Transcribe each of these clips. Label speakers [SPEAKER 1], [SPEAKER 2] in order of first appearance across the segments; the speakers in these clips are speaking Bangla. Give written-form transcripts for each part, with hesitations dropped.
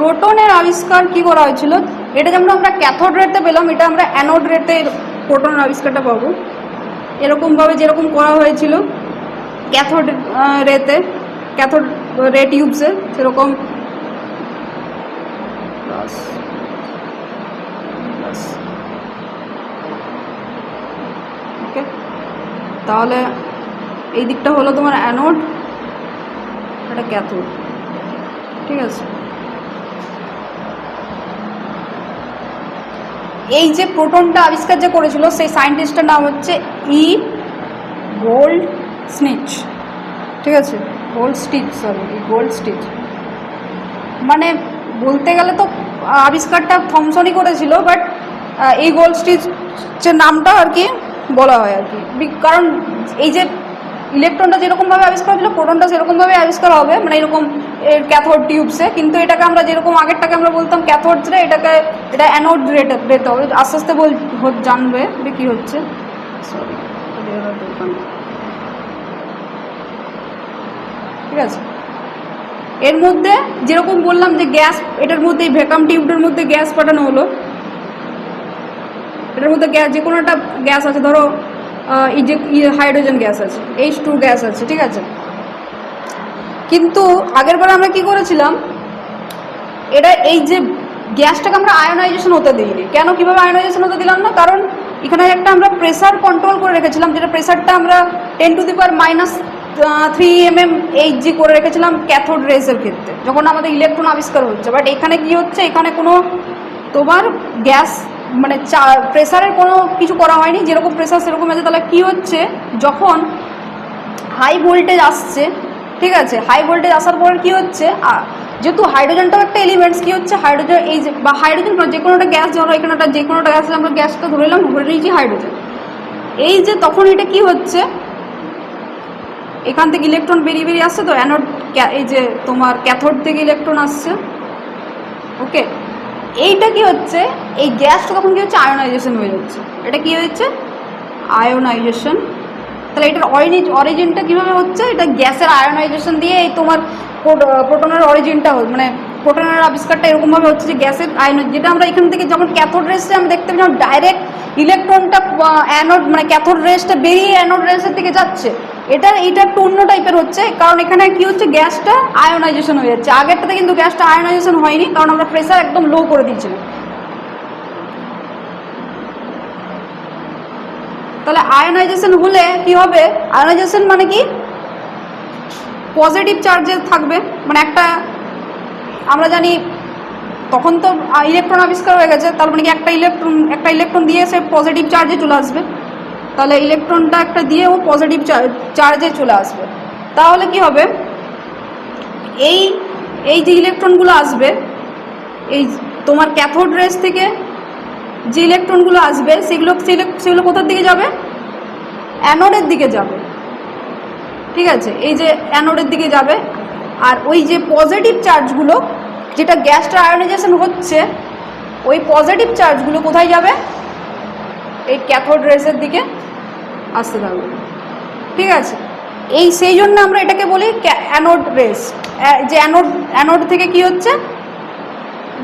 [SPEAKER 1] প্রোটনের আবিষ্কার কি করা হয়েছিল, এটা যেমন আমরা ক্যাথোড রেতে পেলাম, এটা আমরা অ্যানোড রেতে প্রোটনের আবিষ্কারটা পাবো। এরকমভাবে যেরকম করা হয়েছিল ক্যাথোড রেতে, ক্যাথোড রে টিউবসে, সেরকম ওকে। তাহলে এই দিকটা হলো তোমার অ্যানোড, এটা ক্যাথোড, ঠিক আছে। এই যে প্রোটনটা আবিষ্কার যে করেছিল সেই সায়েন্টিস্টের নাম হচ্ছে ই গোল্ডস্মিথ, ঠিক আছে, গোল্ডস্মিথ। মানে বলতে গেলে তো আবিষ্কারটা থমসনই করেছিল, বাট এই গোল্ডস্মিথের নামটা আর কি বলা হয় আর কি, কারণ এই যে ইলেকট্রনটা যেরকমভাবে আবিষ্কার হয়েছিল প্রোটনটা সেরকমভাবে আবিষ্কার হবে, মানে এরকম এর ক্যাথোড টিউবসে, কিন্তু এটাকে আমরা যেরকম আগেরটাকে আমরা বলতাম ক্যাথোড রে, এটা অ্যানোড রেতে হবে। আস্তে আস্তে জানবে যে কী হচ্ছে। সরি, ঠিক আছে। এর মধ্যে যেরকম বললাম যে গ্যাস, এটার মধ্যে এই ভ্যাকাম টিউবটার মধ্যে গ্যাস পাঠানো হলো, এটার মধ্যে গ্যাস, যে কোনো একটা গ্যাস আছে, ধরো এই যে হাইড্রোজেন গ্যাস আছে, H2 গ্যাস আছে, ঠিক আছে। কিন্তু আগের বার আমরা কি করেছিলাম, এটা এই যে গ্যাসটাকে আমরা আয়োনাইজেশন হতে দিইনি। কেন, কিভাবে আয়োনাইজেশন হতে দিলাম না, কারণ এখানে একটা আমরা প্রেসার কন্ট্রোল করে রেখেছিলাম, যেটা প্রেসারটা আমরা 10⁻³ mmHg করে রেখেছিলাম ক্যাথোড রেসের ক্ষেত্রে, যখন আমাদের ইলেকট্রন আবিষ্কার হচ্ছে। বাট এখানে কি হচ্ছে, এখানে কোনো তোমার গ্যাস মানে প্রেসারের কোনো কিছু করা হয়নি, যেরকম প্রেসার সেরকম আছে। তাহলে কি হচ্ছে, যখন হাই ভোল্টেজ আসছে, ঠিক আছে, হাই ভোল্টেজ আসার পর কি হচ্ছে, যেহেতু হাইড্রোজেনটাও একটা এলিমেন্টস, কি হচ্ছে হাইড্রোজেন, এই যে বা হাইড্রোজেন যে কোনো একটা গ্যাস, ধরো এখানে একটা যে কোনো একটা গ্যাস, আমরা গ্যাসটা ধরে নিলাম, ধরে নিয়েছি হাইড্রোজেন। এই যে তখন এটা কি হচ্ছে, এখান থেকে ইলেকট্রন বেরিয়ে আসছে, তো অ্যানোড, এই যে তোমার ক্যাথোড থেকে ইলেকট্রন আসছে, ওকে। এইটা কি হচ্ছে, এই গ্যাসটা তখন কি হচ্ছে, আয়োনাইজেশন হয়ে যাচ্ছে। এটা কি হচ্ছে, আয়োনাইজেশন। তাহলে এটার অরিজিনটা কীভাবে হচ্ছে, এটা গ্যাসের আয়োনাইজেশন দিয়ে এই তোমার প্রোটনের অরিজিনটা, মানে প্রোটনের আবিষ্কারটা এরকমভাবে হচ্ছে যে গ্যাসের আয়ন, যেটা আমরা এখান থেকে যেমন ক্যাথোড রেসে আমরা দেখতে পেলাম ডাইরেক্ট ইলেকট্রনটা অ্যানোড, মানে ক্যাথোড রেসটা বেরিয়ে অ্যানোড রেসের দিকে যাচ্ছে, এটা একটু অন্য টাইপের হচ্ছে, কারণ এখানে কি হচ্ছে, গ্যাসটা আয়োনাইজেশন হয়ে যাচ্ছে। আগেরটাতে কিন্তু গ্যাসটা আয়োনাইজেশন হয়নি, কারণ আমরা প্রেসার একদম লো করে দিয়েছিলাম। তাহলে আয়োনাইজেশন হলে কি হবে, আয়োনাইজেশন মানে কি, পজিটিভ চার্জে থাকবে, মানে একটা আমরা জানি তখন তো ইলেকট্রন আবিষ্কার হয়ে গেছে, তার মানে কি একটা ইলেকট্রন দিয়ে সে পজিটিভ চার্জে চলে আসবে। তাহলে ইলেকট্রনটা একটা দিয়ে ও পজিটিভ চার্জে চলে আসবে। তাহলে কি হবে, এই যে ইলেকট্রনগুলো আসবে, এই তোমার ক্যাথোড রেস থেকে যে ইলেকট্রনগুলো আসবে সেগুলো কোথার দিকে যাবে, অ্যানোডের দিকে যাবে, ঠিক আছে। এই যে অ্যানোডের দিকে যাবে, আর ওই যে পজিটিভ চার্জগুলো, যেটা গ্যাসটা আয়োনাইজেশন হচ্ছে, ওই পজিটিভ চার্জগুলো কোথায় যাবে, এই ক্যাথোড রেসের দিকে আসতে থাকবে, ঠিক আছে। সেই জন্য আমরা এটাকে বলি অ্যানোড রেস, যে অ্যানোড থেকে কি হচ্ছে,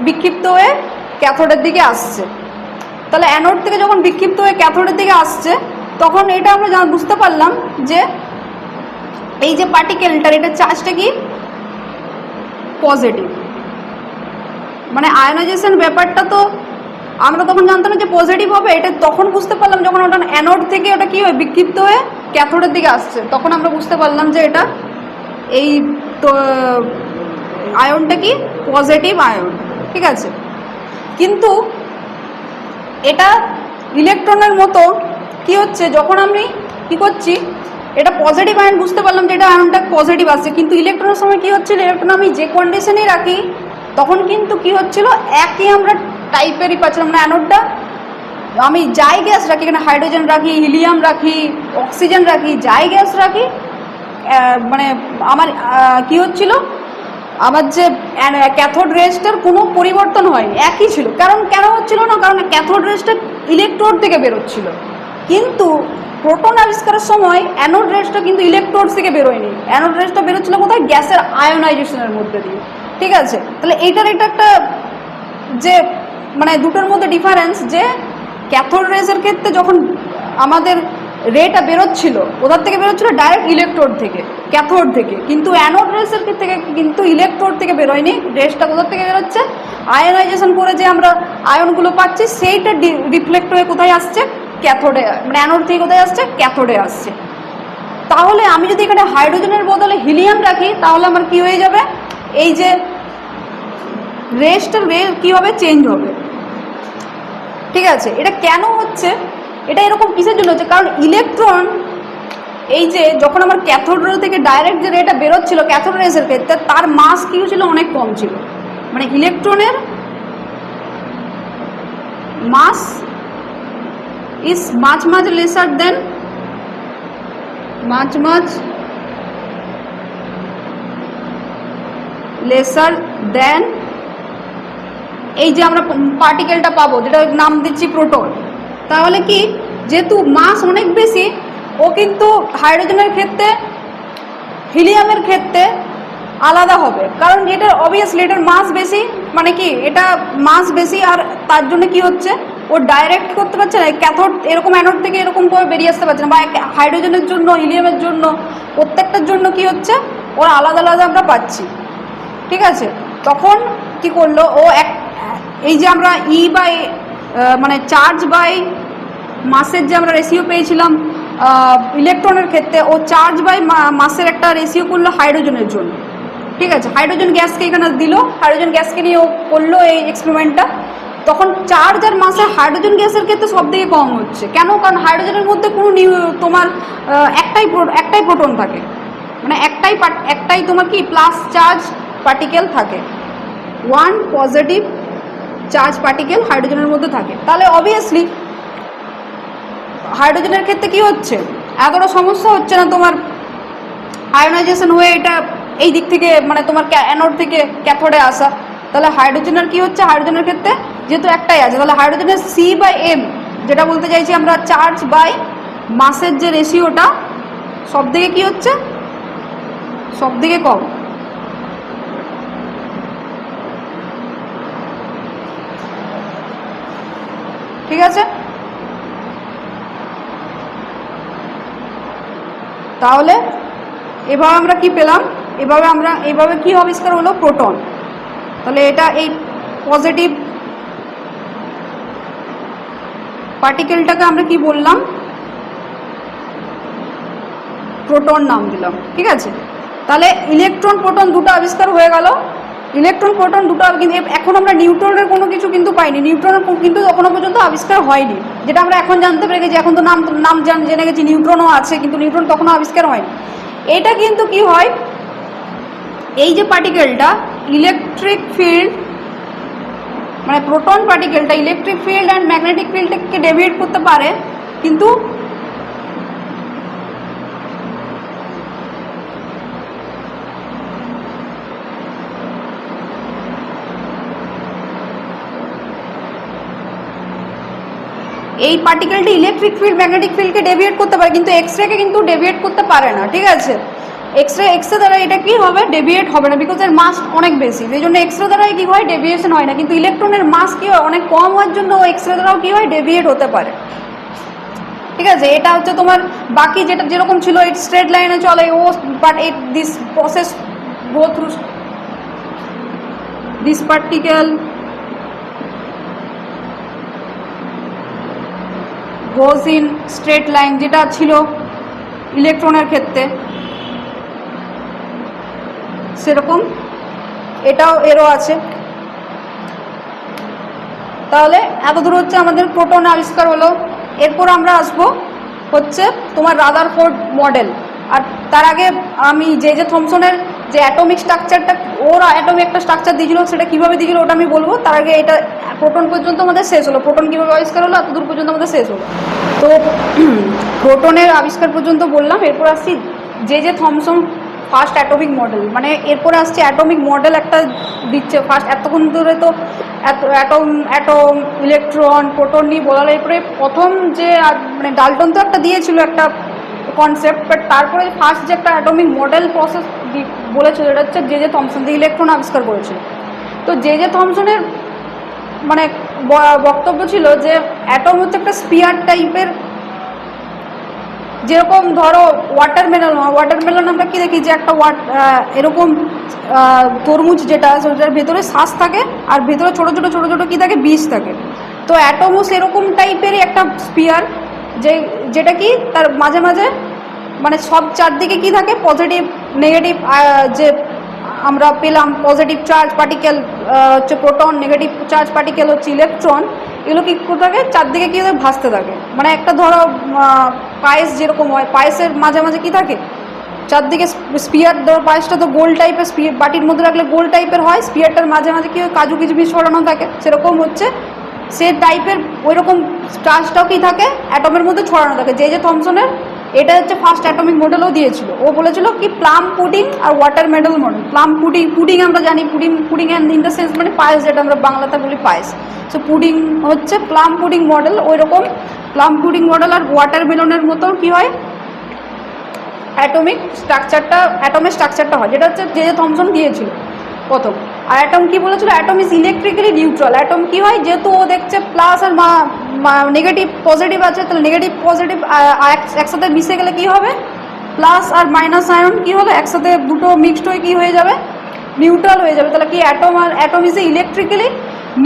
[SPEAKER 1] বিক্ষিপ্ত হয়ে ক্যাথোডের দিকে আসছে। তাহলে অ্যানোড থেকে যখন বিক্ষিপ্ত হয়ে ক্যাথোডের দিকে আসছে, তখন এটা আমরা বুঝতে পারলাম যে এই যে পার্টিকেলটার, এটা চার্জটা কি পজিটিভ, মানে আয়োনাইজেশন ব্যাপারটা তো আমরা তখন জানতাম না যে পজিটিভ হবে, এটা তখন বুঝতে পারলাম যখন ওটা অ্যানোড থেকে ওটা কি হয়, বিক্ষিপ্ত হয়ে ক্যাথোডের দিকে আসছে, তখন আমরা বুঝতে পারলাম যে এটা এই তো আয়নটা কি পজিটিভ আয়ন, ঠিক আছে। কিন্তু এটা ইলেকট্রনের মতো কি হচ্ছে, যখন আমি কি করছি, এটা পজিটিভ আয়ন বুঝতে পারলাম যে এটা আয়নটা পজিটিভ আসছে, কিন্তু ইলেকট্রনের সময় কি হচ্ছিল, ইলেকট্রন আমি যে কন্ডিশনেই রাখি তখন কিন্তু কি হচ্ছিল, একই আমরা টাইপেরই পাচ্ছিলাম। মানে অ্যানোডটা আমি যাই গ্যাস রাখি, এখানে হাইড্রোজেন রাখি, হিলিয়াম রাখি, অক্সিজেন রাখি, যাই গ্যাস রাখি, মানে আমার কি হচ্ছিল, আমার যে ক্যাথোড রেসটার কোনো পরিবর্তন হয়নি, একই ছিল। কেন হচ্ছিল না, কারণ ক্যাথোড রেসটা ইলেকট্রোড থেকে বেরোচ্ছিল, কিন্তু প্রোটন আবিষ্কারের সময় অ্যানোড রেসটা কিন্তু ইলেকট্রোড থেকে বেরোয়নি, অ্যানোড রেসটা বেরোচ্ছিল কোথায়, গ্যাসের আয়োনাইজেশনের মধ্যে দিয়ে। ঠিক আছে, তাহলে এইটার এটা একটা যে মানে দুটোর মধ্যে ডিফারেন্স, যে ক্যাথোড রেজের ক্ষেত্রে যখন আমাদের রেটা বেরোচ্ছিল, কোথার থেকে বেরোচ্ছিল, ডাইরেক্ট ইলেকট্রোড থেকে, ক্যাথোড থেকে, কিন্তু অ্যানোড রেসের থেকে কিন্তু ইলেকট্রোড থেকে বেরোয়নি, রেসটা কোথার থেকে বেরোচ্ছে, আয়নাইজেশন করে যে আমরা আয়নগুলো পাচ্ছি সেইটা রিফ্লেক্ট হয়ে কোথায় আসছে, ক্যাথোডে, মানে অ্যানোড থেকে কোথায় আসছে, ক্যাথোডে আসছে। তাহলে আমি যদি এখানে হাইড্রোজেনের বদলে হিলিয়াম রাখি তাহলে আমার কি হয়ে যাবে, এই যে রেসটার রে কী হবে, চেঞ্জ হবে। ঠিক আছে, এটা কেন হচ্ছে, এটা এরকম কিসের জন্য হচ্ছে, কারণ ইলেকট্রন এই যে যখন আমার ক্যাথোড রে থেকে ডাইরেক্ট যে রেটা বেরোচ্ছিল ক্যাথোড রেসের ক্ষেত্রে, তার মাস কি ছিল, অনেক কম ছিল, মানে ইলেকট্রনের mass is much much lesser than, much much lesser than এই যে আমরা পার্টিকেলটা পাবো যেটা নাম দিচ্ছি প্রোটন। তাহলে কি, যেহেতু মাস অনেক বেশি, ও কিন্তু হাইড্রোজেনের ক্ষেত্রে হিলিয়ামের ক্ষেত্রে আলাদা হবে, কারণ এটার অবভিয়াসলি এটার মাস বেশি, মানে কি এটা মাস বেশি, আর তার জন্য কি হচ্ছে, ও ডাইরেক্ট করতে পারছে না, ক্যাথোড এরকম অ্যানোড থেকে এরকম করে বেরিয়ে আসতে পারছে না, বা হাইড্রোজেনের জন্য হিলিয়ামের জন্য প্রত্যেকটার জন্য কি হচ্ছে, ওর আলাদা আলাদা আমরা পাচ্ছি। ঠিক আছে, তখন কি করলো ও এই যে আমরা বাই মানে চার্জ বাই মাসের যে আমরা রেশিও পেয়েছিলাম ইলেকট্রনের ক্ষেত্রে, ও চার্জ বাই মাসের একটা রেশিও করলো হাইড্রোজেনের জন্য। ঠিক আছে, হাইড্রোজেন গ্যাসকে এখানে দিল, হাইড্রোজেন গ্যাসকে নিয়ে ও করলো এই এক্সপেরিমেন্টটা। তখন চার্জ আর মাসে হাইড্রোজেন গ্যাসের ক্ষেত্রে সব থেকে কম হচ্ছে, কেন, কারণ হাইড্রোজেনের মধ্যে কোনো তোমার একটাই প্রোটন থাকে, মানে একটাই তোমার কি প্লাস চার্জ পার্টিকেল থাকে, ওয়ান পজিটিভ চার্জ পার্টিকেল হাইড্রোজেনের মধ্যে থাকে। তাহলে অবভিয়াসলি হাইড্রোজেনের ক্ষেত্রে কি হচ্ছে, এতটা সমস্যা হচ্ছে না তোমার আয়নাইজেশন হয়ে এটা এই দিক থেকে, মানে তোমার অ্যানোড থেকে ক্যাথোডে আসা। তাহলে হাইড্রোজেনের কি হচ্ছে, হাইড্রোজেনের ক্ষেত্রে যেহেতু একটাই আছে, তাহলে হাইড্রোজেনের C/M, যেটা বলতে চাইছি আমরা চার্জ বাই মাসের যে রেশিওটা, সব দিকে কি হচ্ছে, সব দিকে কম। ঠিক আছে, তাহলে এভাবে আমরা কি পেলাম, এভাবে কি আবিষ্কার হলো, প্রোটন। তাহলে এটা এই পজিটিভ পার্টিকেলটাকে আমরা কি বললাম, প্রোটন নাম দিলাম। ঠিক আছে, তাহলে ইলেকট্রন প্রোটন দুটো আবিষ্কার হয়ে গেল। ইলেকট্রন প্রোটন দুটো, কিন্তু এখন আমরা নিউট্রনের কোনো কিছু কিন্তু পাইনি, নিউট্রনের কিন্তু এখনো পর্যন্ত আবিষ্কার হয়নি, যেটা আমরা এখন জানতে পেরে গেছি। এখন তো নাম জেনে গেছি, নিউট্রনও আছে, কিন্তু নিউট্রন তখনও আবিষ্কার হয়নি। এটা কিন্তু কি হয়, এই যে পার্টিকেলটা ইলেকট্রিক ফিল্ড, মানে প্রোটন পার্টিকেলটা ইলেকট্রিক ফিল্ড অ্যান্ড ম্যাগনেটিক ফিল্ডকে ডেভিয়েট করতে পারে, কিন্তু এই পার্টিকেলটি ইলেকট্রিক ফিল্ড ম্যাগনেটিক ফিল্ডকে ডেভিয়েট করতে পারে, কিন্তু এক্সরেকে কিন্তু ডেভিয়েট করতে পারে না। ঠিক আছে, এক্সরে দ্বারা এটা কি হবে, ডেভিয়েট হবে না, বিকজ এর মাস অনেক বেশি, সেই জন্য এক্সরে দ্বারাই কি হয়, ডেভিয়েশন হয় না। কিন্তু ইলেকট্রনের মাস কি হয়, অনেক কম হওয়ার জন্য ও এক্সরে দ্বারাও কি হয়, ডেভিয়েট হতে পারে। ঠিক আছে, এটা হচ্ছে তোমার বাকি যেটা যেরকম ছিল এই স্ট্রেট লাইনে চলে, ও but this process go through this particle goes in straight line, যেটা ছিল ইলেকট্রনের ক্ষেত্রে সেরকম এরও আছে। তাহলে এতদূর হচ্ছে আমাদের প্রোটন আবিষ্কার হলো। এরপর আমরা আসবো হচ্ছে তোমার রাদারফোর্ড মডেল। আর তার আগে আমি যে থমসনের যে অ্যাটমিক স্ট্রাকচারটা, ওর অ্যাটমিক একটা স্ট্রাকচার দিয়েছিল, সেটা কীভাবে দিয়েছিল ওটা আমি বলবো। তার আগে এটা প্রোটন পর্যন্ত আমাদের শেষ হলো, প্রোটন কীভাবে আবিষ্কার হলো এতদূর পর্যন্ত আমাদের শেষ হলো। তো প্রোটনের আবিষ্কার পর্যন্ত বললাম। এরপর আসছি যে থমসন ফার্স্ট অ্যাটমিক মডেল, মানে এরপরে আসছে অ্যাটমিক মডেল একটা দিচ্ছে ফার্স্ট। এতক্ষণ ধরে তো অ্যাটম ইলেকট্রন প্রোটন নিয়ে বলার, এরপরে প্রথম যে মানে ডাল্টন তো একটা দিয়েছিল একটা কনসেপ্ট, বাট তারপরে ফার্স্ট যে একটা অ্যাটমিক মডেল প্রসেস বলেছিল, এটা হচ্ছে জে থমসন, যে ইলেকট্রন আবিষ্কার করেছিল। তো জে থমসনের মানে বক্তব্য ছিল যে অ্যাটম হচ্ছে একটা স্পিয়ার টাইপের, যেরকম ধরো ওয়াটারমেলন আমরা কি দেখি যে একটা এরকম তরমুজ যেটা ওটার ভেতরে শ্বাস থাকে আর ভেতরে ছোটো ছোটো ছোটো ছোটো কী থাকে, বীজ থাকে। তো অ্যাটমও সেরকম টাইপেরই একটা স্পিয়ার, যেটা কি তার মাঝে মাঝে মানে সব চারদিকে কি থাকে, পজিটিভ নেগেটিভ, যে আমরা পেলাম পজিটিভ চার্জ পার্টিকেল হচ্ছে প্রোটন, নেগেটিভ চার্জ পার্টিকেল হচ্ছে ইলেকট্রন, এগুলো কী থাকে চারদিকে কী ভাসতে থাকে। মানে একটা ধরো পায়েস যেরকম হয়, পায়েসের মাঝে মাঝে কী থাকে, চারদিকে স্পিয়ার, ধরো পায়েসটা তো গোল টাইপের, বাটির মধ্যে রাখলে গোল টাইপের হয়, স্পিয়ারটার মাঝে মাঝে কী হয় কাজু কিচমিচ ছড়ানো থাকে, সেরকম হচ্ছে সে টাইপের ওইরকম চার্জটাও কী থাকে অ্যাটমের মধ্যে ছড়ানো থাকে। জে থমসনের এটা হচ্ছে ফার্স্ট অ্যাটমিক মডেলও দিয়েছিল। ও বলেছিল কি প্লাম পুডিং আর water medal model. Plum pudding আমরা জানি, pudding and in the sense মানে পায়েস, যেটা আমরা বাংলাতে বলি পায়েস। সো পুডিং হচ্ছে প্লাম পুডিং মডেল, ওই রকম প্লাম পুডিং মডেল আর ওয়াটার মেলনের মতো কী হয় অ্যাটমের স্ট্রাকচারটা হয়, যেটা হচ্ছে জে থমসন দিয়েছিল প্রথম। আর অ্যাটম কি বলেছিল, atom is electrically neutral. Atom কি হয়, যেহেতু ও দেখছে প্লাস আর নেগেটিভ পজিটিভ আছে, তাহলে নেগেটিভ পজিটিভ একসাথে মিশে গেলে কি হবে, প্লাস আর মাইনাস আয়ন কি হলো একসাথে দুটো মিক্সড হয়ে কি হয়ে যাবে, নিউট্রাল হয়ে যাবে। তাহলে কি atom is electrically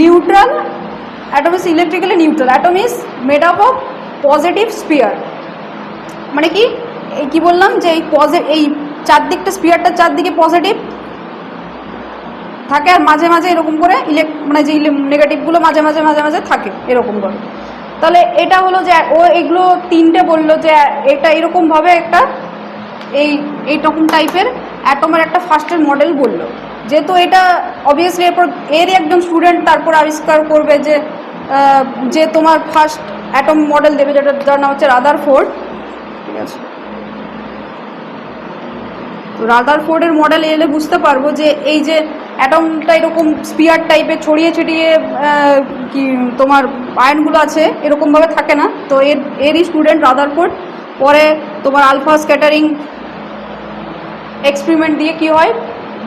[SPEAKER 1] neutral. Atom is made up of positive spear. মানে কি বললাম যে এই চারদিকটা স্পিয়ারটার চারদিকে পজিটিভ থাকে আর মাঝে মাঝে এরকম করে মানে যে নেগেটিভগুলো মাঝে মাঝে থাকে এরকম করে। তাহলে এটা হলো যে ও এগুলো তিনটে বললো যে এটা এরকমভাবে একটা এইরকম টাইপের অ্যাটমের একটা ফার্স্টের মডেল বললো। যেহেতু এটা অবভিয়াসলি এরই একজন স্টুডেন্ট তারপর আবিষ্কার করবে যে তোমার ফার্স্ট অ্যাটম মডেল দেবে, যার নাম হচ্ছে রাদারফোর্ড। ঠিক আছে, তো রাদারফোর্ডের মডেল এলে বুঝতে পারবো যে এই যে অ্যাটমটা এরকম স্পিয়ার টাইপের ছড়িয়ে ছিটিয়ে কি তোমার আয়নগুলো আছে এরকমভাবে থাকে না। তো এরই স্টুডেন্ট রাদারফোর্ড পরে তোমার আলফা স্ক্যাটারিং এক্সপেরিমেন্ট দিয়ে কি হয়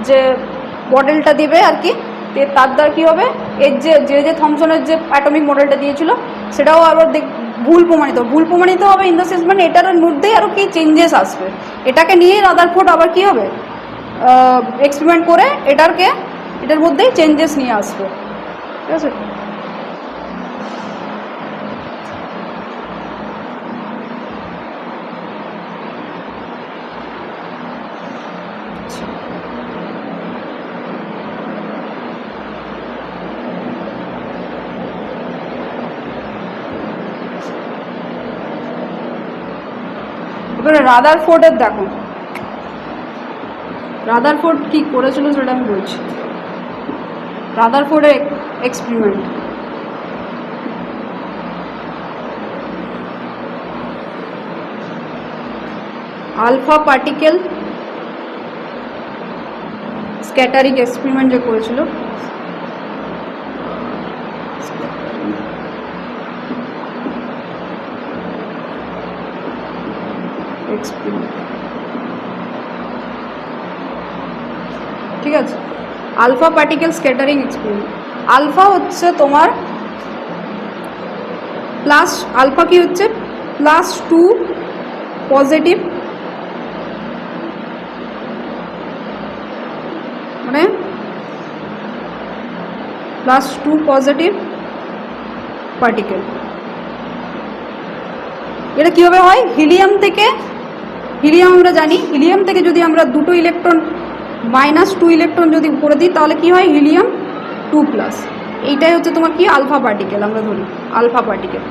[SPEAKER 1] যে মডেলটা দেবে আর কি, তার দ্বারা কী হবে এর যে থমসনের যে অ্যাটমিক মডেলটা দিয়েছিল সেটাও আবার ভুল প্রমাণিত হবে ইন দ্য সেন্স মানে এটার মধ্যেই আরও কি চেঞ্জেস আসবে। এটাকে নিয়েই রাদারফোর্ড আবার কী হবে এক্সপেরিমেন্ট করে এটার মধ্যেই চেঞ্জেস নিয়ে আসবে। ঠিক আছে, এবারে রাদারফোর্ডের দেখো, রাদারফোর্ড কী করেছিল সেটা আমি বলছি। রাদারফোর্ডের experiment alpha particle scattering experiment যে করেছিল, ঠিক আছে, alpha particle scattering experiment. Alpha হচ্ছে তোমার প্লাস, আলফা কি হচ্ছে +2 পজিটিভ, মানে +2 পজিটিভ পার্টিকেল। এটা কীভাবে হয়, হিলিয়াম আমরা জানি হিলিয়াম থেকে যদি আমরা দুটো ইলেকট্রন -2 ইলেকট্রন যদি করে দিই তাহলে কি হয় হিলিয়াম 2+। এইটাই হচ্ছে তোমার কি আলফা পার্টিকেল, আমরা ধরি আলফা পার্টিকেল।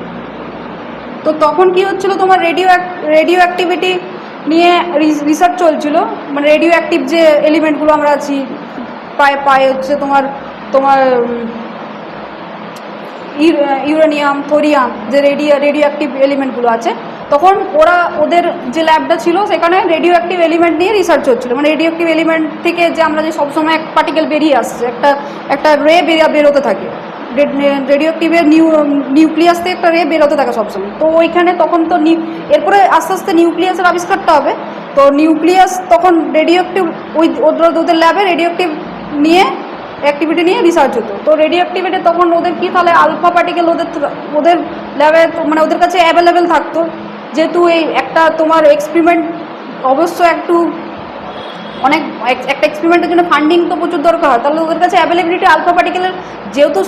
[SPEAKER 1] তো তখন কি হচ্ছিল তোমার রেডিও অ্যাক্টিভিটি নিয়ে রিসার্চ চলছিল, মানে রেডিও অ্যাক্টিভ যে এলিমেন্টগুলো আমরা আছি পায়ে হচ্ছে তোমার ইউরেনিয়াম, থোরিয়াম, যে রেডিও অ্যাক্টিভ এলিমেন্টগুলো আছে, তখন ওদের যে ল্যাবটা ছিল সেখানে রেডিও অ্যাক্টিভ এলিমেন্ট নিয়ে রিসার্চ হচ্ছিল। মানে রেডিও অ্যাক্টিভ এলিমেন্ট থেকে যে আমরা যে সবসময় এক পার্টিকেল বেরিয়ে আসছে, একটা রে বেরোতে থাকে, রেডিও অ্যাক্টিভের নিউক্লিয়াস থেকে একটা রে বেরোতে থাকে সবসময়। তো ওইখানে তখন তো এরপরে আস্তে আস্তে নিউক্লিয়াসের আবিষ্কারটা হবে। তো নিউক্লিয়াস তখন রেডিও অ্যাক্টিভ ওদের ল্যাবে রেডিও অ্যাক্টিভ নিয়ে অ্যাক্টিভিটি নিয়ে রিসার্চ হতো। তো রেডিও অ্যাক্টিভিটি তখন ওদের কি তাহলে আলফা পার্টিকেল ওদের ল্যাবে মানে ওদের কাছে অ্যাভেলেবেল থাকতো, যেহেতু এই একটা তোমার এক্সপেরিমেন্ট অবশ্য একটু অনেক একটা এক্সপেরিমেন্টের জন্য ফান্ডিং তো প্রচুর দরকার হয়, তাহলে ওদের কাছে অ্যাভেলেবিলিটি আলফা পার্টিকেলের, যেহেতু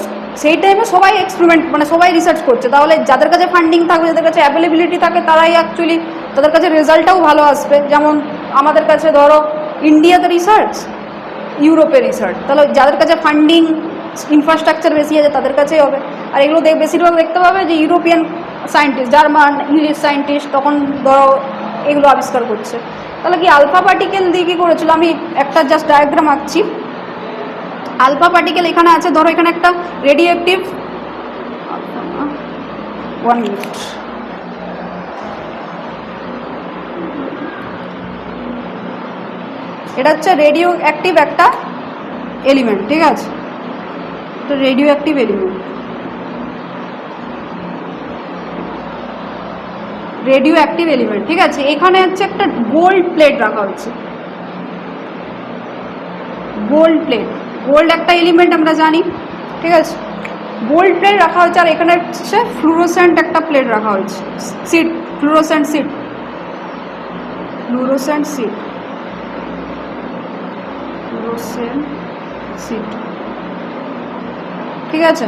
[SPEAKER 1] সেই টাইমে সবাই এক্সপেরিমেন্ট মানে সবাই রিসার্চ করছে, তাহলে যাদের কাছে ফান্ডিং থাকবে, যাদের কাছে অ্যাভেলেবিলিটি থাকে, তারাই অ্যাকচুয়ালি তাদের কাছে রেজাল্টটাও ভালো আসবে। যেমন আমাদের কাছে ধরো ইন্ডিয়াতে রিসার্চ, ইউরোপে রিসার্চ, তাহলে যাদের কাছে ফান্ডিং ইনফ্রাস্ট্রাকচার বেশি আছে তাদের কাছেই হবে। আর এগুলো বেশিরভাগ দেখতে পাবে যে European scientist, German, English scientist তখন ধরো এগুলো আবিষ্কার করছে। তাহলে কি আলফা পার্টিকেল দিয়ে কী করেছিল, আমি একটা জাস্ট ডায়াগ্রাম আঁকছি। আলফা পার্টিকেল এখানে আছে, ধরো এখানে একটা রেডিও অ্যাক্টিভ, 1 মিনিট, এটা হচ্ছে রেডিও অ্যাক্টিভ একটা এলিমেন্ট, ঠিক আছে, তো radio active element, radio active element, ঠিক আছে। এখানে হচ্ছে একটা গোল্ড প্লেট রাখা হচ্ছে, গোল্ড প্লেট, গোল্ড একটা এলিমেন্ট আমরা জানি, ঠিক আছে, গোল্ড প্লেট রাখা হচ্ছে। আর এখানে হচ্ছে ফ্লুরোসেন্ট একটা প্লেট রাখা হয়েছে, sheet, fluorescent sheet, fluorescent sheet, fluorescent sheet, ঠিক আছে।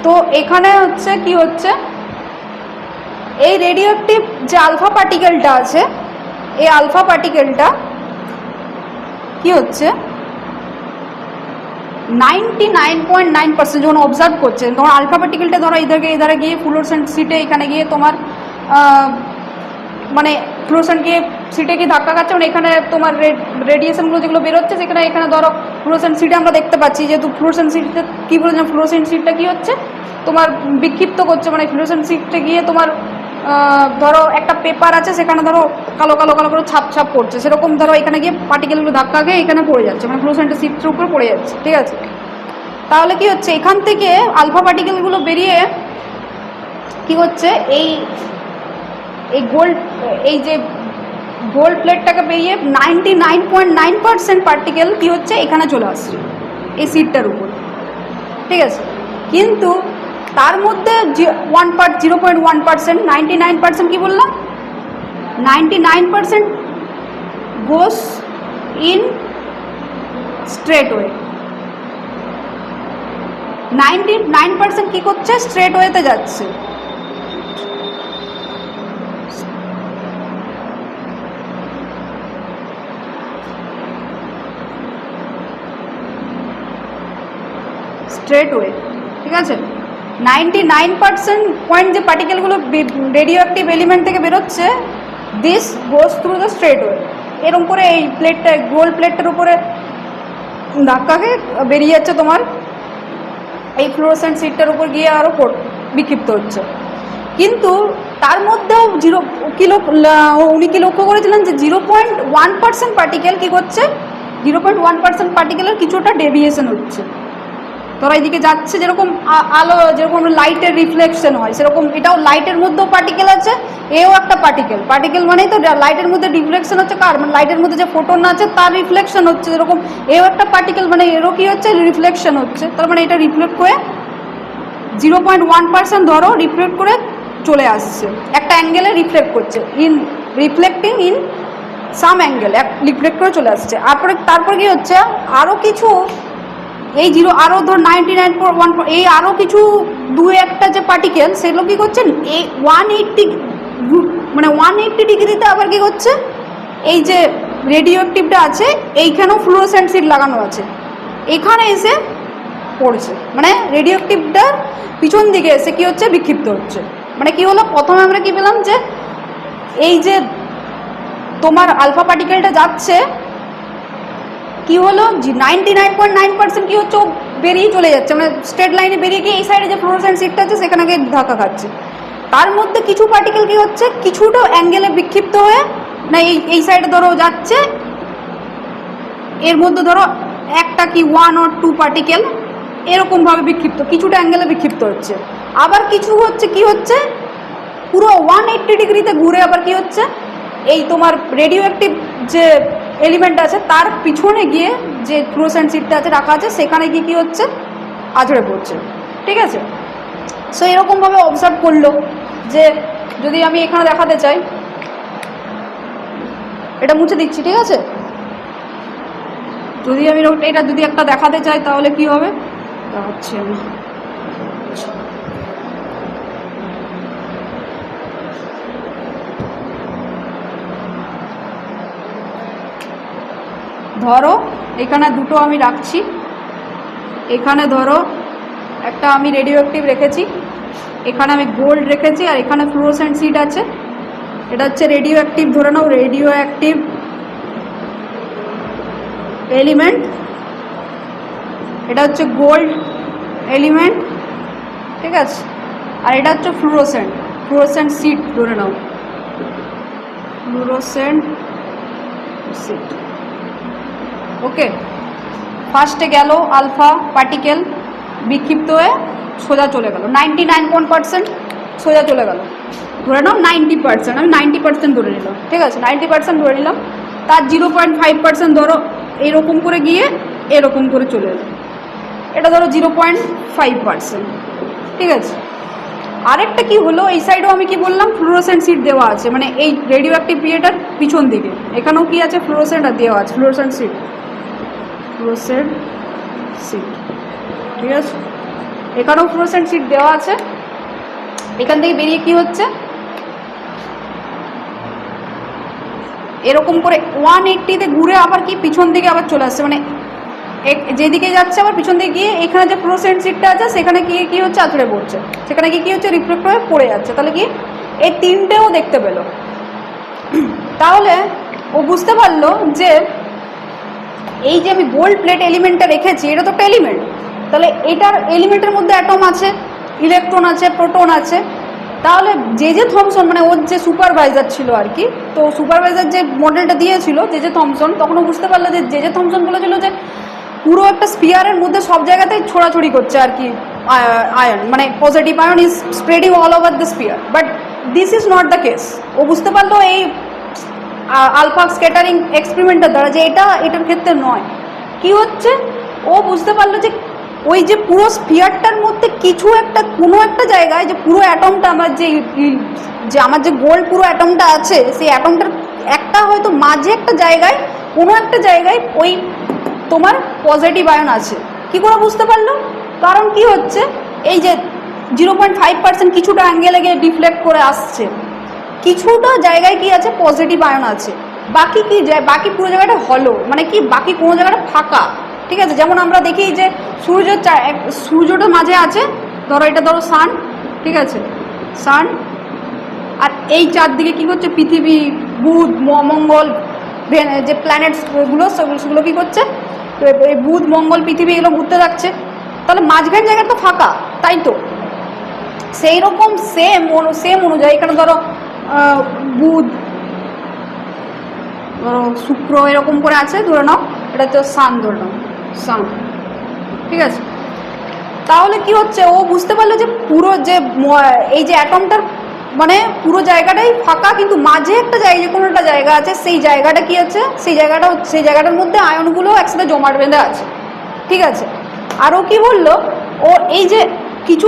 [SPEAKER 1] তো এখানে হচ্ছে কি হচ্ছে, এই রেডিও অ্যাক্টিভ যে আলফা পার্টিকেলটা আছে, এই আলফা পার্টিকেলটা কি হচ্ছে 99.9% যখন অবজার্ভ করছে, তখন আলফা পার্টিকেলটা ধরো এধারে গিয়ে ফ্লুরোসেন্ট সিটে এখানে গিয়ে তোমার মানে ফ্লুরোসেন্ট গিয়ে সিটে গিয়ে ধাক্কা খাচ্ছে, মানে এখানে তোমার রেডিয়েশনগুলো যেগুলো বেরোচ্ছে সেখানে এখানে ধরো ফ্লুরোসেন্ট সিটে আমরা দেখতে পাচ্ছি, যেহেতু ফ্লুরোসেন্ট সিটটা কী বলেছিলাম, ফ্লুরোসেন্ট সিটটা কী হচ্ছে তোমার বিক্ষিপ্ত করছে, মানে ফ্লুরোসেন্ট সিটে গিয়ে তোমার ধরো একটা পেপার আছে, সেখানে ধরো কালো কালো কালো করে ছাপ ছাপ করছে, সেরকম ধরো এখানে গিয়ে পার্টিকেলগুলো ধাক্কা খেয়ে এখানে পড়ে যাচ্ছে, মানে ফ্লুরোসেন্টের সিটের উপর পড়ে যাচ্ছে, ঠিক আছে। তাহলে কি হচ্ছে, এখান থেকে আলফা পার্টিকেলগুলো বেরিয়ে কি হচ্ছে, এই গোল্ড, এই যে গোল্ড প্লেটটাকে বেরিয়ে 99.9% পার্টিকেল কি হচ্ছে এখানে চলে আসছে এই সিটটার উপর, ঠিক আছে। কিন্তু তার মধ্যে 0.1%, 99% কি বললাম, 99% গোস ইন স্ট্রেট ওয়ে, 99% কি করছে, স্ট্রেট ওয়েতে যাচ্ছে, স্ট্রেট ওয়ে, ঠিক আছে। 99% পয়েন্ট যে পার্টিকেলগুলো রেডিও অ্যাক্টিভ এলিমেন্ট থেকে বেরোচ্ছে, this goes through the straight way, এরকম করে এই প্লেটটা, গোল্ড প্লেটটার উপরে ধাক্কাকে বেরিয়ে যাচ্ছে তোমার এই ফ্লুরোসেন্ট সিটটার উপর গিয়ে আরও বিক্ষিপ্ত হচ্ছে। কিন্তু তার মধ্যেও উনি কি লক্ষ্য করেছিলেন যে 0.1% পার্টিকেল কী করছে, 0.1% পার্টিকেলের কিছুটা ডেভিয়েশন হচ্ছে, ধরো এদিকে যাচ্ছে, যেরকম আলো, যেরকম লাইটের রিফ্লেকশন হয়, সেরকম এটাও লাইটের মধ্যেও পার্টিকেল আছে, এও একটা পার্টিকেল, পার্টিকেল মানেই তো লাইটের মধ্যে রিফ্লেকশন হচ্ছে কার, মানে লাইটের মধ্যে যে ফোটন আছে তার রিফ্লেকশন হচ্ছে, যেরকম এও একটা পার্টিকেল, মানে এরও কি হচ্ছে, রিফ্লেকশন হচ্ছে, তার মানে এটা রিফ্লেক্ট করে 0.1% ধরো রিফ্লেক্ট করে চলে আসছে, একটা অ্যাঙ্গেলে রিফ্লেক্ট করছে, reflecting in some angle, reflect করে চলে আসছে। তারপর কি হচ্ছে, আরও কিছু এই আরও ধর 99.1, এই আরও কিছু একটা যে পার্টিকেল, সেগুলো কী করছেন এই 180 ডিগ্রিতে আবার কী করছে, এই যে রেডিও অ্যাক্টিভটা আছে এইখানেও ফ্লুরোসেন্ট সিট লাগানো আছে, এখানে এসে পড়ছে, মানে রেডিও অ্যাক্টিভটার পিছন দিকে এসে কী হচ্ছে, বিক্ষিপ্ত হচ্ছে। মানে কি হলো, প্রথমে আমরা কি পেলাম যে এই যে তোমার আলফা পার্টিকেলটা যাচ্ছে, কি হলো 99.9% কি হচ্ছে, ও বেরিয়ে চলে যাচ্ছে, মানে স্ট্রেট লাইনে বেরিয়ে গিয়ে এই সাইডে যে ফ্লুরোসেন্ট সিটটা আছে সেখানে গিয়ে ধাক্কা খাচ্ছে। তার মধ্যে কিছু পার্টিকেল কি হচ্ছে, কিছুটা অ্যাঙ্গেলে বিক্ষিপ্ত হয়ে, না এই সাইডে ধরো যাচ্ছে, এর মধ্যে ধরো একটা কি 1 or 2 পার্টিকেল এরকমভাবে বিক্ষিপ্ত, কিছুটা অ্যাঙ্গেলে বিক্ষিপ্ত হচ্ছে। আবার কিছু হচ্ছে কি হচ্ছে পুরো 180 ডিগ্রিতে ঘুরে আবার কি হচ্ছে এই তোমার রেডিও অ্যাক্টিভ যে এলিমেন্ট আছে তার পিছনে গিয়ে যে ফ্লুরোসেন্ট সিটটা আছে রাখা আছে সেখানে গিয়ে কী হচ্ছে আছড়ে পড়ছে। ঠিক আছে, সো এরকমভাবে অবজার্ভ করলো যে যদি আমি এখানে দেখাতে চাই, এটা মুছে দিচ্ছি, ঠিক আছে, যদি আমি এটা যদি একটা দেখাতে চাই তাহলে কি হবে দেখাচ্ছি আমি। ধরো এখানে দুটো আমি রাখছি, এখানে ধরো একটা আমি রেডিও অ্যাক্টিভ রেখেছি, এখানে আমি গোল্ড রেখেছি, আর এখানে ফ্লুরোসেন্ট সিড আছে। এটা হচ্ছে রেডিও অ্যাক্টিভ, ধরে নাও রেডিও অ্যাক্টিভ এলিমেন্ট, এটা হচ্ছে গোল্ড এলিমেন্ট, ঠিক আছে, আর এটা হচ্ছে ফ্লুরোসেন্ট সিড, ধরে নাও ফ্লুরোসেন্ট সিড। ওকে, ফার্স্টে গেল আলফা পার্টিকেল, বিক্ষিপ্ত হয়ে সোজা চলে গেল 99% সোজা চলে গেল, ধরে নাও 90%, আমি 90% ধরে নিলাম, ঠিক আছে, 90% ধরে নিলাম। তার 0.5% ধরো এরকম করে গিয়ে এরকম করে চলে এলো, এটা ধরো 0.5%, ঠিক আছে। আরেকটা কি হলো, এই সাইডেও আমি কি বললাম ফ্লুরোসেন্ট সিড দেওয়া আছে, মানে এই রেডিও অ্যাক্টিভ পিরিয়ডের পিছন দিকে এখানেও কি আছে ফ্লুরোসেন্ট আর দেওয়া আছে, ফ্লুরোসেন্ট সিড, ঠিক আছে, এখানেও ফ্লুরোসেন্ট সিড দেওয়া আছে। এখান থেকে বেরিয়ে কি হচ্ছে এরকম করে 180তে ঘুরে আবার কি পিছন দিকে আবার চলে আসছে, মানে যেদিকে যাচ্ছে আবার পিছন দিকে গিয়ে এখানে যে ফ্লুরোসেন্ট সিডটা আছে সেখানে গিয়ে কি হচ্ছে আছড়ে পড়ছে, সেখানে গিয়ে কি হচ্ছে রিফ্লেক্ট হয়ে পড়ে যাচ্ছে। তাহলে কি এই তিনটেও দেখতে পেল। তাহলে ও বুঝতে পারলো যে এই যে আমি গোল্ড প্লেট এলিমেন্টটা রেখেছি এটা তো একটা এলিমেন্ট, তাহলে এটার এলিমেন্টের মধ্যে অ্যাটম আছে, ইলেকট্রন আছে, প্রোটন আছে। তাহলে জে থমসন মানে ওর যে সুপারভাইজার ছিল আর কি, তো সুপারভাইজার যে মডেলটা দিয়েছিল জে থমসন, তখনও বুঝতে পারলো যে জে থমসন বলেছিল যে পুরো একটা স্পিয়ারের মধ্যে সব জায়গাতেই ছোড়াছড়ি করছে আর কি আয়ন, মানে positive ion is spreading all over the sphere, but this is not the case. ও বুঝতে পারলো এই আলফা স্ক্যাটারিং এক্সপেরিমেন্টের দ্বারা যে এটার ক্ষেত্রে নয়। কি হচ্ছে ও বুঝতে পারলো যে ওই যে পুরো স্ফিয়ারটার মধ্যে কিছু একটা কোনো একটা জায়গায় যে পুরো অ্যাটমটা আমার যে আমার যে গোল্ড পুরো অ্যাটমটা আছে সেই অ্যাটমটার একটা হয়তো মাঝে একটা জায়গায় কোনো একটা জায়গায় ওই তোমার পজিটিভ আয়ন আছে। কি করে বুঝতে পারলো? কারণ কি হচ্ছে এই যে 0.5% কিছুটা অ্যাঙ্গেলে গিয়ে ডিফ্লেক্ট করে আসছে, কিছুটা জায়গায় কি আছে পজিটিভ আয়ন আছে, বাকি কি বাকি পুরো জায়গাটা হলো, মানে কি বাকি কোনো জায়গাটা ফাঁকা। ঠিক আছে, যেমন আমরা দেখি যে সূর্যটা মাঝে আছে, ধরো এটা ধরো সান, ঠিক আছে, সান, আর এই চারদিকে কি করছে পৃথিবী, বুধ, মঙ্গল, যে প্ল্যানেটসগুলো সেগুলো কী করছে, এই বুধ, মঙ্গল, পৃথিবী এগুলো ঘুরতে যাচ্ছে, তাহলে মাঝখান জায়গা তো ফাঁকা, তাই তো। সেই রকম সেম অনুযায়ী এখানে ধরো বুধ, ধরো শুক্র এরকম করে আছে, ধরে নাও এটা তো সান, ধরে নাও সান, ঠিক আছে। তাহলে কি হচ্ছে ও বুঝতে পারলো যে পুরো যে এই যে অ্যাটমটার মানে পুরো জায়গাটাই ফাঁকা, কিন্তু মাঝে একটা জায়গা যে কোনো একটা জায়গা আছে, সেই জায়গাটা কি আছে, সেই জায়গাটার মধ্যে আয়নগুলো একসাথে জমাট বেঁধে আছে, ঠিক আছে। আর ও কি বললো, ও এই যে কিছু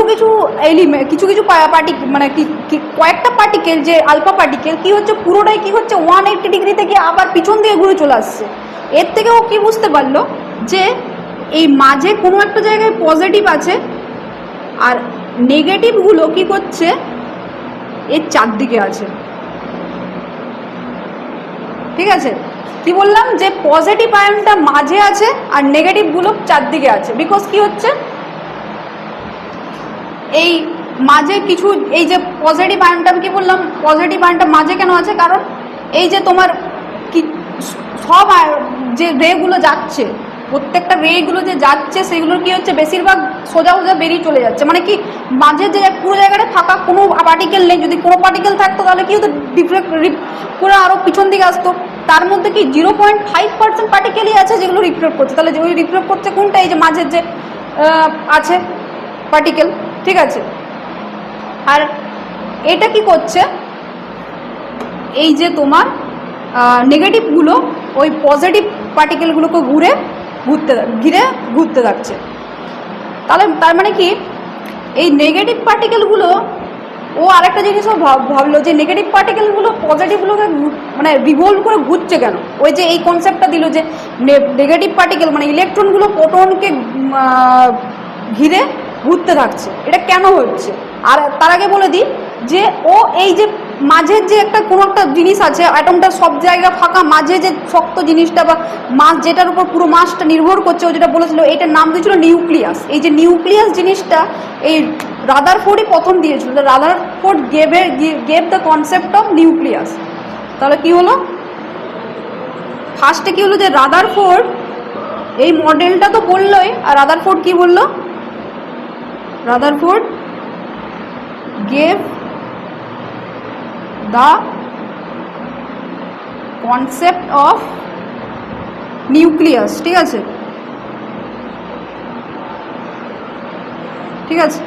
[SPEAKER 1] এলিমেন্ট কিছু মানে কয়েকটা পার্টিকেল যে আলফা পার্টিকেল কি হচ্ছে পুরোটাই কি হচ্ছে 180 ডিগ্রি থেকে আবার পিছন দিয়ে ঘুরে চলে আসছে। এর থেকে ও কি বুঝতে পারলো যে এই মাঝে কোনো একটা জায়গায় পজিটিভ আছে আর নেগেটিভগুলো কি করছে এর চারদিকে আছে, ঠিক আছে। কি বললাম যে পজিটিভ আয়নটা মাঝে আছে আর নেগেটিভগুলো চারদিকে আছে, বিকজ কি হচ্ছে এই মাঝে কিছু এই যে পজিটিভ আয়নটা আমি কি বললাম পজিটিভ আয়নটা মাঝে কেন আছে, কারণ এই যে তোমার কি সব যে রেগুলো যাচ্ছে, প্রত্যেকটা রেগুলো যে যাচ্ছে সেগুলোর কি হচ্ছে বেশিরভাগ সোজা বেরিয়ে চলে যাচ্ছে, মানে কি মাঝে যে পুরো জায়গাটা ফাঁকা কোনো পার্টিকেল নেই, যদি কোনো পার্টিকেল থাকতো তাহলে কি হতো ডিফ্লেক্ট করে আরও পিছন দিকে আসতো। তার মধ্যে কি 0.5% পার্টিকেলই আছে যেগুলো রিফ্লেক্ট করছে, তাহলে ওই রিফ্লেক্ট করছে কোনটা, এই যে মাঝের যে আছে পার্টিকেল, ঠিক আছে। আর এটা কি করছে, এই যে তোমার নেগেটিভগুলো ওই পজিটিভ পার্টিকেলগুলোকে ঘুরতে থাকছে। তাহলে তার মানে কি, এই নেগেটিভ পার্টিকেলগুলো ও আরেকটা জিনিসও ভাবলো যে নেগেটিভ পার্টিকেলগুলো পজিটিভগুলোকে মানে রিভলভ করে ঘুরছে কেন। ওই যে এই কনসেপ্টটা দিল যে নেগেটিভ পার্টিকেল মানে ইলেকট্রনগুলো প্রোটনকে ঘিরে ঘুরতে থাকছে, এটা কেন হচ্ছে। আর তার আগে বলে দিই যে ও এই যে মাঝের যে একটা কোনো একটা জিনিস আছে, অ্যাটমটা সব জায়গা ফাঁকা, মাঝে যে শক্ত জিনিসটা বা মাস যেটার উপর পুরো মাসটা নির্ভর করছে, ও যেটা বলেছিল এইটার নাম দিয়েছিল নিউক্লিয়াস। এই যে নিউক্লিয়াস জিনিসটা এই রাদারফোর্ডই প্রথম দিয়েছিল। Rutherford gave the concept of nucleus. তাহলে কি হলো, ফার্স্টে কি হলো যে রাদারফোর্ড এই মডেলটা তো বললোই, আর রাদারফোর্ড কি বললো, Rutherford gave the concept of nucleus, ঠিক আছে, ঠিক আছে।